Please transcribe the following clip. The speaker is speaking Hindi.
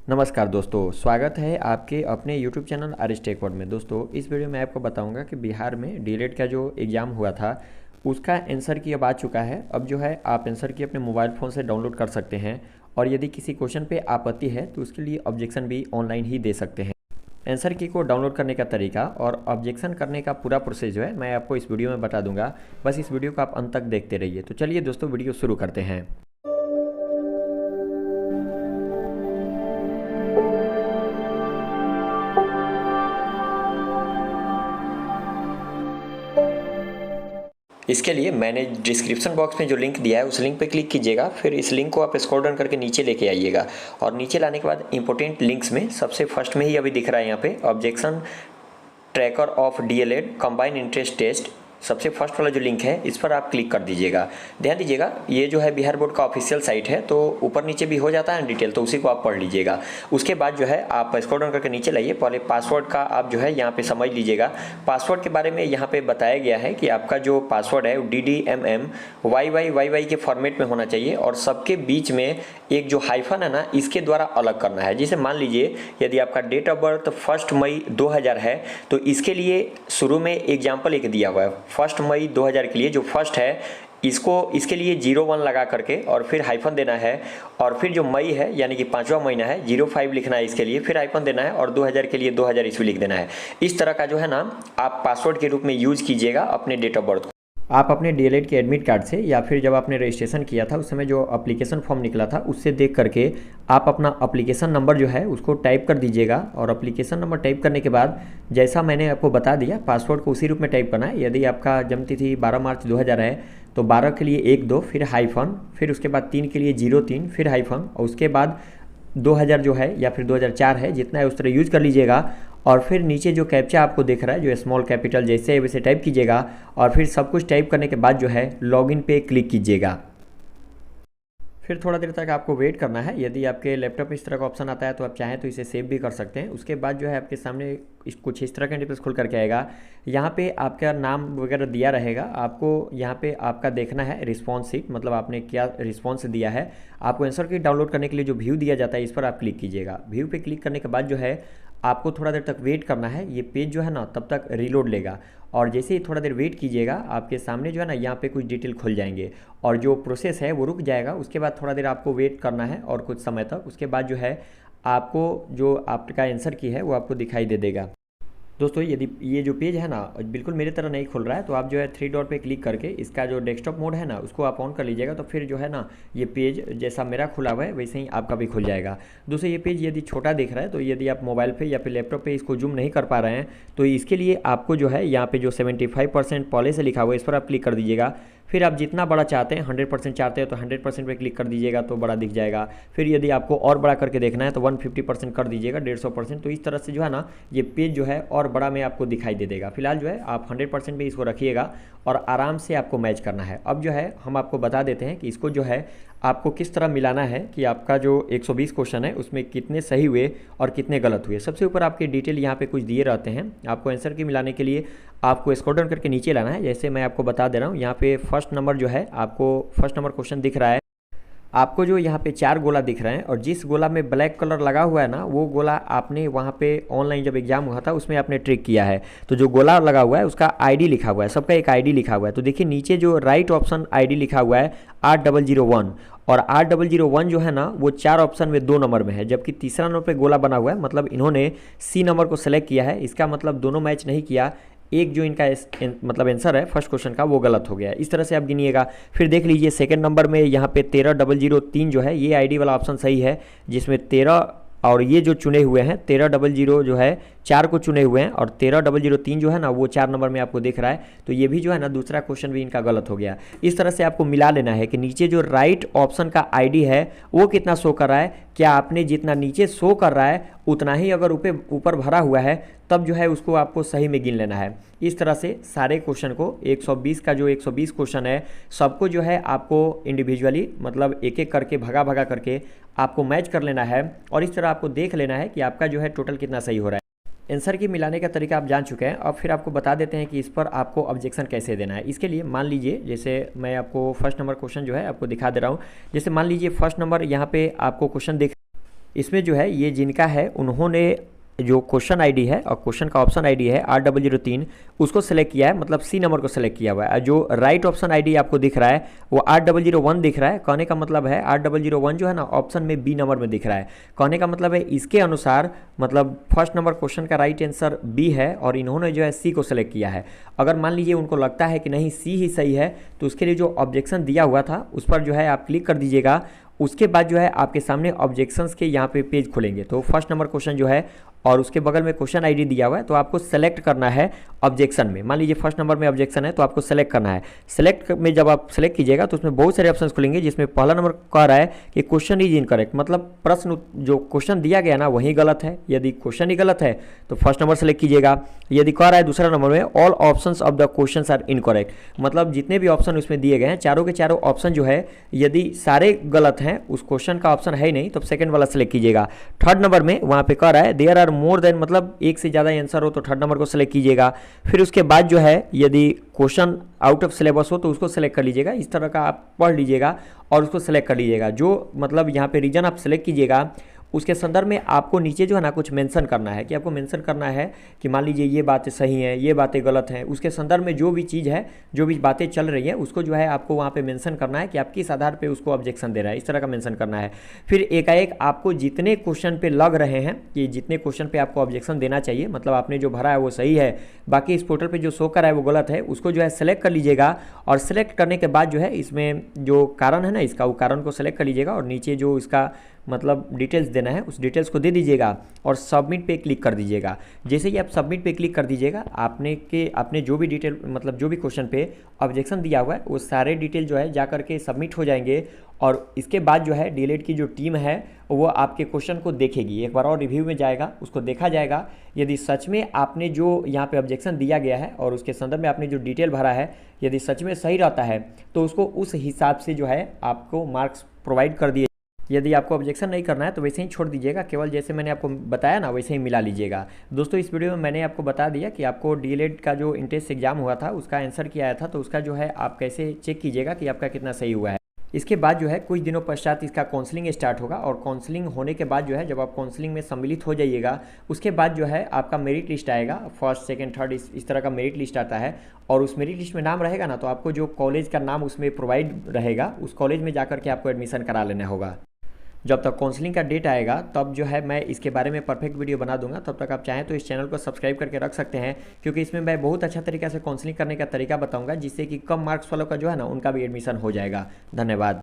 नमस्कार दोस्तों, स्वागत है आपके अपने YouTube चैनल आरिस्टेक वर्ल्ड में। दोस्तों, इस वीडियो में आपको बताऊंगा कि बिहार में डीएलएड का जो एग्ज़ाम हुआ था उसका आंसर की अब आ चुका है। अब जो है आप आंसर की अपने मोबाइल फ़ोन से डाउनलोड कर सकते हैं और यदि किसी क्वेश्चन पे आपत्ति है तो उसके लिए ऑब्जेक्शन भी ऑनलाइन ही दे सकते हैं। आंसर की को डाउनलोड करने का तरीका और ऑब्जेक्शन करने का पूरा प्रोसेस जो है मैं आपको इस वीडियो में बता दूंगा। बस इस वीडियो को आप अंत तक देखते रहिए। तो चलिए दोस्तों, वीडियो शुरू करते हैं। इसके लिए मैंने डिस्क्रिप्शन बॉक्स में जो लिंक दिया है उस लिंक पे क्लिक कीजिएगा। फिर इस लिंक को आप स्क्रॉल डाउन करके नीचे लेके आइएगा और नीचे लाने के बाद इंपॉर्टेंट लिंक्स में सबसे फर्स्ट में ही अभी दिख रहा है यहाँ पे objection tracker of DElEd combined entrance test. सबसे फर्स्ट वाला जो लिंक है इस पर आप क्लिक कर दीजिएगा। ध्यान दीजिएगा, ये जो है बिहार बोर्ड का ऑफिशियल साइट है, तो ऊपर नीचे भी हो जाता है डिटेल, तो उसी को आप पढ़ लीजिएगा। उसके बाद जो है आप स्क्रॉल डाउन करके नीचे लाइए। पहले पासवर्ड का आप जो है यहाँ पे समझ लीजिएगा। पासवर्ड के बारे में यहाँ पे बताया गया है कि आपका जो पासवर्ड है DDMM YYYY के फॉर्मेट में होना चाहिए और सबके बीच में एक जो हाइफन है ना, इसके द्वारा अलग करना है। जैसे मान लीजिए यदि आपका डेट ऑफ बर्थ 1 मई 2000 है तो इसके लिए शुरू में एग्जाम्पल एक दिया हुआ है 1 मई 2000 के लिए। जो फर्स्ट है इसके लिए 01 लगा करके और फिर हाइफन देना है, और फिर जो मई है यानी कि 5वां महीना है 05 लिखना है इसके लिए, फिर हाइफन देना है और 2000 के लिए 2000 ईस्वी लिख देना है। इस तरह का जो है ना आप पासवर्ड के रूप में यूज कीजिएगा अपने डेट ऑफ बर्थ को। आप अपने डीएलएड के एडमिट कार्ड से या फिर जब आपने रजिस्ट्रेशन किया था उस समय जो एप्लीकेशन फॉर्म निकला था उससे देख करके आप अपना एप्लीकेशन नंबर जो है उसको टाइप कर दीजिएगा। और एप्लीकेशन नंबर टाइप करने के बाद जैसा मैंने आपको बता दिया पासवर्ड को उसी रूप में टाइप करना है। यदि आपका जन्मतिथि 12 मार्च 2000 है तो 12 के लिए 1-2 फिर हाइफन, फिर उसके बाद 3 के लिए 03 फिर हाइफन, और उसके बाद 2000 जो है या फिर 2004 है, जितना है उस तरह यूज कर लीजिएगा। और फिर नीचे जो कैप्चा आपको दिख रहा है जो स्मॉल कैपिटल जैसे है वैसे टाइप कीजिएगा और फिर सब कुछ टाइप करने के बाद जो है लॉगिन पे क्लिक कीजिएगा। फिर थोड़ा देर तक आपको वेट करना है। यदि आपके लैपटॉप में इस तरह का ऑप्शन आता है तो आप चाहें तो इसे सेव भी कर सकते हैं। उसके बाद जो है आपके सामने कुछ इस तरह का इंटरफेस खुल करके आएगा। यहाँ पे आपका नाम वगैरह दिया रहेगा। आपको यहाँ पे आपका देखना है रिस्पॉन्स शीट, मतलब आपने क्या रिस्पॉन्स दिया है। आपको आंसर की डाउनलोड करने के लिए जो व्यू दिया जाता है इस पर आप क्लिक कीजिएगा। व्यू पे क्लिक करने के बाद जो है आपको थोड़ा देर तक वेट करना है। ये पेज जो है ना तब तक रीलोड लेगा और जैसे ही थोड़ा देर वेट कीजिएगा आपके सामने जो है ना यहाँ पे कुछ डिटेल खुल जाएंगे और जो प्रोसेस है वो रुक जाएगा। उसके बाद थोड़ा देर आपको वेट करना है और कुछ समय तक। उसके बाद जो है आपको जो आपका आंसर की है वो आपको दिखाई दे देगा। दोस्तों, यदि ये जो पेज है ना बिल्कुल मेरी तरह नहीं खुल रहा है तो आप जो है 3 डॉट पे क्लिक करके इसका जो डेस्कटॉप मोड है ना उसको आप ऑन कर लीजिएगा। तो फिर जो है ना ये पेज जैसा मेरा खुला हुआ है वैसे ही आपका भी खुल जाएगा। दोस्तों, ये पेज यदि छोटा दिख रहा है तो यदि आप मोबाइल पे या फिर लैपटॉप पे इसको जूम नहीं कर पा रहे हैं तो इसके लिए आपको जो है यहाँ पे जो 75% पॉलिश लिखा हुआ है इस पर आप क्लिक कर दीजिएगा। फिर आप जितना बड़ा चाहते हैं 100% चाहते हैं तो 100% पे क्लिक कर दीजिएगा तो बड़ा दिख जाएगा। फिर यदि आपको और बड़ा करके देखना है तो 150% कर दीजिएगा, 150%। तो इस तरह से जो है ना ये पेज जो है और बड़ा में आपको दिखाई दे देगा। फिलहाल जो है आप 100% पे इसको रखिएगा और आराम से आपको मैच करना है। अब जो है हम आपको बता देते हैं कि इसको जो है आपको किस तरह मिलाना है कि आपका जो 120 क्वेश्चन है उसमें कितने सही हुए और कितने गलत हुए। सबसे ऊपर आपके डिटेल यहाँ पे कुछ दिए रहते हैं। आपको आंसर की मिलाने के लिए आपको स्क्रॉल डाउन करके नीचे लाना है। जैसे मैं आपको बता दे रहा हूँ, यहाँ पे फर्स्ट नंबर जो है आपको फर्स्ट नंबर क्वेश्चन दिख रहा है। आपको जो यहाँ पे 4 गोला दिख रहे हैं और जिस गोला में ब्लैक कलर लगा हुआ है ना वो गोला आपने वहाँ पे ऑनलाइन जब एग्जाम हुआ था उसमें आपने ट्रिक किया है। तो जो गोला लगा हुआ है उसका आईडी लिखा हुआ है, सबका एक आईडी लिखा हुआ है। तो देखिए नीचे जो राइट ऑप्शन आईडी लिखा हुआ है 8001 और 8001 जो है ना वो 4 ऑप्शन में 2 नंबर में है, जबकि तीसरा नंबर पे गोला बना हुआ है। मतलब इन्होंने सी नंबर को सेलेक्ट किया है। इसका मतलब दोनों मैच नहीं किया, एक जो इनका मतलब आंसर है फर्स्ट क्वेश्चन का वो गलत हो गया। इस तरह से आप गिनिएगा। फिर देख लीजिए सेकंड नंबर में यहाँ पे 13003 जो है ये आईडी वाला ऑप्शन सही है, जिसमें 13 और ये जो चुने हुए हैं 1300 जो है 4 को चुने हुए हैं और 13003 जो है ना वो 4 नंबर में आपको दिख रहा है। तो ये भी जो है ना दूसरा क्वेश्चन भी इनका गलत हो गया। इस तरह से आपको मिला लेना है कि नीचे जो राइट ऑप्शन का आईडी है वो कितना शो कर रहा है, क्या आपने जितना नीचे शो कर रहा है उतना ही अगर ऊपर भरा हुआ है तब जो है उसको आपको सही में गिन लेना है। इस तरह से सारे क्वेश्चन को 120 का जो 120 क्वेश्चन है सबको जो है आपको इंडिविजुअली मतलब एक एक करके भगा भगा करके आपको मैच कर लेना है और इस तरह आपको देख लेना है कि आपका जो है टोटल कितना सही हो रहा है। आंसर की मिलाने का तरीका आप जान चुके हैं। अब फिर आपको बता देते हैं कि इस पर आपको ऑब्जेक्शन कैसे देना है। इसके लिए मान लीजिए जैसे मैं आपको फर्स्ट नंबर क्वेश्चन जो है आपको दिखा दे रहा हूँ। जैसे मान लीजिए फर्स्ट नंबर यहाँ पे आपको क्वेश्चन इसमें जो है ये जिनका है उन्होंने जो क्वेश्चन आईडी है और क्वेश्चन का ऑप्शन आईडी है 8003 उसको सेलेक्ट किया है, मतलब सी नंबर को सेलेक्ट किया हुआ है। जो राइट ऑप्शन आईडी आपको दिख रहा है वो 8001 दिख रहा है। कहने का मतलब है 8001 जो है ना ऑप्शन में बी नंबर में दिख रहा है। कहने का मतलब है इसके अनुसार मतलब फर्स्ट नंबर क्वेश्चन का राइट आंसर बी है और इन्होंने जो है सी को सेलेक्ट किया है। अगर मान लीजिए उनको लगता है कि नहीं सी ही सही है तो उसके लिए जो ऑब्जेक्शन दिया हुआ था उस पर जो है आप क्लिक कर दीजिएगा। उसके बाद जो है आपके सामने ऑब्जेक्शंस के यहाँ पे पेज खुलेंगे। तो फर्स्ट नंबर क्वेश्चन जो है और उसके बगल में क्वेश्चन आईडी दिया हुआ है तो आपको सेलेक्ट करना है ऑब्जेक्शन में। मान लीजिए फर्स्ट नंबर में ऑब्जेक्शन है तो आपको सेलेक्ट करना है। सेलेक्ट में जब आप सेलेक्ट कीजिएगा तो उसमें बहुत सारे ऑप्शंस खुलेंगे जिसमें पहला नंबर कह रहा है कि क्वेश्चन इज इनकरेक्ट, मतलब प्रश्न जो क्वेश्चन दिया गया ना वही गलत है। यदि क्वेश्चन ही गलत है तो फर्स्ट नंबर सेलेक्ट कीजिएगा। यदि कह रहा है दूसरा नंबर में all options of the questions are incorrect, मतलब जितने भी ऑप्शन उसमें दिए गए हैं चारों के चारों ऑप्शन जो है यदि सारे गलत हैं, उस क्वेश्चन का ऑप्शन है ही नहीं, तो सेकंड वाला सेलेक्ट कीजिएगा। थर्ड नंबर में वहाँ पे कह रहा है देयर आर मोर देन, मतलब एक से ज़्यादा आंसर हो तो थर्ड नंबर को सेलेक्ट कीजिएगा। फिर उसके बाद जो है यदि क्वेश्चन आउट ऑफ सिलेबस हो तो उसको सेलेक्ट कर लीजिएगा। इस तरह का आप पढ़ लीजिएगा और उसको सेलेक्ट कर लीजिएगा। जो मतलब यहाँ पे रीजन आप सेलेक्ट कीजिएगा उसके संदर्भ में आपको नीचे जो है ना कुछ मेंशन करना है कि आपको मेंशन करना है कि मान लीजिए ये बातें सही हैं, ये बातें गलत हैं। उसके संदर्भ में जो भी चीज़ है, जो भी बातें चल रही हैं उसको जो है आपको वहाँ पे मेंशन करना है कि आप किस आधार पे उसको ऑब्जेक्शन दे रहा है, इस तरह का मेंशन करना है। फिर एकाएक आपको जितने क्वेश्चन पे लग रहे हैं कि जितने क्वेश्चन पे आपको ऑब्जेक्शन देना चाहिए, मतलब आपने जो भरा है वो सही है, बाकी इस पोर्टल पर जो शो कर रहा है वो गलत है, उसको जो है सेलेक्ट कर लीजिएगा। और सेलेक्ट करने के बाद जो है इसमें जो कारण है ना इसका, वो कारण को सेलेक्ट कर लीजिएगा और नीचे जो इसका मतलब डिटेल्स देना है उस डिटेल्स को दे दीजिएगा और सबमिट पे क्लिक कर दीजिएगा। जैसे ही आप सबमिट पे क्लिक कर दीजिएगा आपने जो भी डिटेल मतलब जो भी क्वेश्चन पे ऑब्जेक्शन दिया हुआ है वो सारे डिटेल जो है जा करके सबमिट हो जाएंगे। और इसके बाद जो है डीएलएड की जो टीम है वो आपके क्वेश्चन को देखेगी, एक बार और रिव्यू में जाएगा, उसको देखा जाएगा। यदि सच में आपने जो यहाँ पे ऑब्जेक्शन दिया गया है और उसके संदर्भ में आपने जो डिटेल भरा है यदि सच में सही रहता है तो उसको उस हिसाब से जो है आपको मार्क्स प्रोवाइड कर दिए। यदि आपको ऑब्जेक्शन नहीं करना है तो वैसे ही छोड़ दीजिएगा, केवल जैसे मैंने आपको बताया ना वैसे ही मिला लीजिएगा। दोस्तों इस वीडियो में मैंने आपको बता दिया कि आपको डीएलएड का जो इंट्रेंस एग्जाम हुआ था उसका आंसर किया आया था, तो उसका जो है आप कैसे चेक कीजिएगा कि आपका कितना सही हुआ है। इसके बाद जो है कुछ दिनों पश्चात इसका काउंसलिंग स्टार्ट होगा और काउंसलिंग होने के बाद जो है जब आप काउंसलिंग में सम्मिलित हो जाइएगा उसके बाद जो है आपका मेरिट लिस्ट आएगा। फर्स्ट सेकंड थर्ड इस तरह का मेरिट लिस्ट आता है और उस मेरिट लिस्ट में नाम रहेगा ना तो आपको जो कॉलेज का नाम उसमें प्रोवाइड रहेगा उस कॉलेज में जाकर के आपको एडमिशन करा लेना होगा। जब तक काउंसलिंग का डेट आएगा तब जो है मैं इसके बारे में परफेक्ट वीडियो बना दूंगा। तब तक आप चाहें तो इस चैनल को सब्सक्राइब करके रख सकते हैं, क्योंकि इसमें मैं बहुत अच्छा तरीके से काउंसलिंग करने का तरीका बताऊंगा जिससे कि कम मार्क्स वालों का जो है ना उनका भी एडमिशन हो जाएगा। धन्यवाद।